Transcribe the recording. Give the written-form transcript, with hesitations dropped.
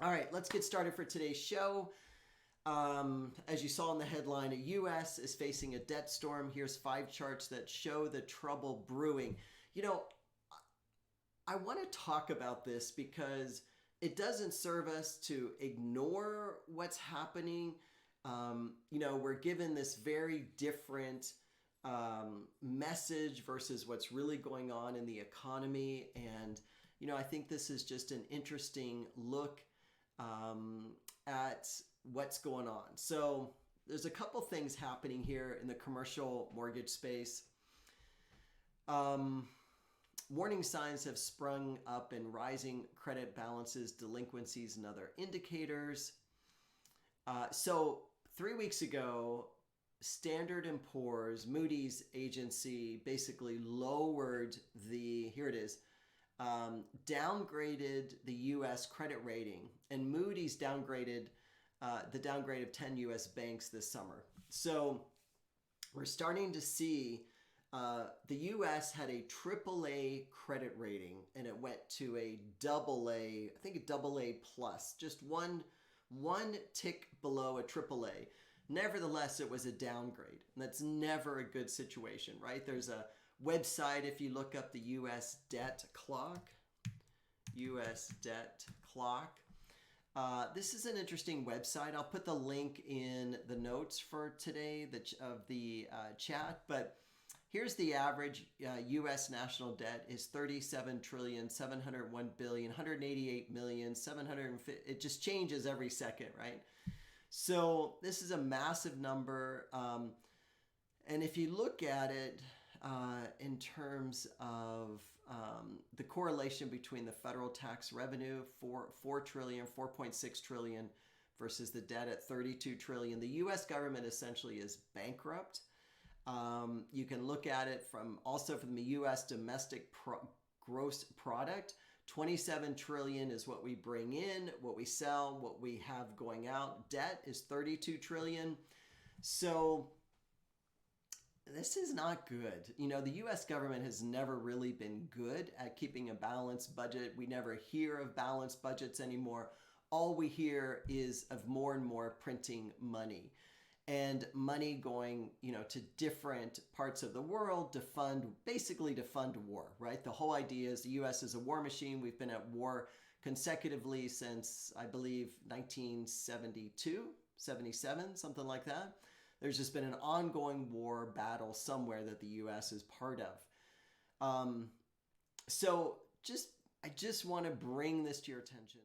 All right, let's get started for today's show. As you saw in the headline, the U.S. is facing a debt storm. Here's 5 charts that show the trouble brewing. You know, I want to talk about this because it doesn't serve us to ignore what's happening. We're given this very different message versus what's really going on in the economy. And, I think this is just an interesting look at what's going on. So there's a couple things happening here in the commercial mortgage space. Warning signs have sprung up in rising credit balances, delinquencies, and other indicators. So 3 weeks ago, Standard & Poor's, Moody's agency, basically lowered downgraded the U.S. credit rating, and Moody's downgraded the downgrade of 10 U.S. banks this summer. So we're starting to see the U.S. had a AAA credit rating, and it went to a AA, I think a AA plus, just one tick below a AAA. Nevertheless, it was a downgrade, and that's never a good situation, right? There's a website, if you look up the U.S. debt clock, this is an interesting website. I'll put the link in the notes for today of the chat, but here's the average U.S. national debt is 37 trillion, 701 billion, 188 million, 750. It just changes every second, right? So this is a massive number. And if you look at it in terms of the correlation between the federal tax revenue, 4 trillion, 4.6 trillion, versus the debt at 32 trillion, the U.S. government essentially is bankrupt. You can look at it from the U.S. domestic gross product. 27 trillion is what we bring in, what we sell, what we have going out. Debt is 32 trillion. So this is not good. The U.S. government has never really been good at keeping a balanced budget. We never hear of balanced budgets anymore. All we hear is of more and more printing money. And money going, to different parts of the world to fund war, right? The whole idea is the U.S. is a war machine. We've been at war consecutively since, I believe, 1972, 77, something like that. There's just been an ongoing war battle somewhere that the U.S. is part of. I just want to bring this to your attention.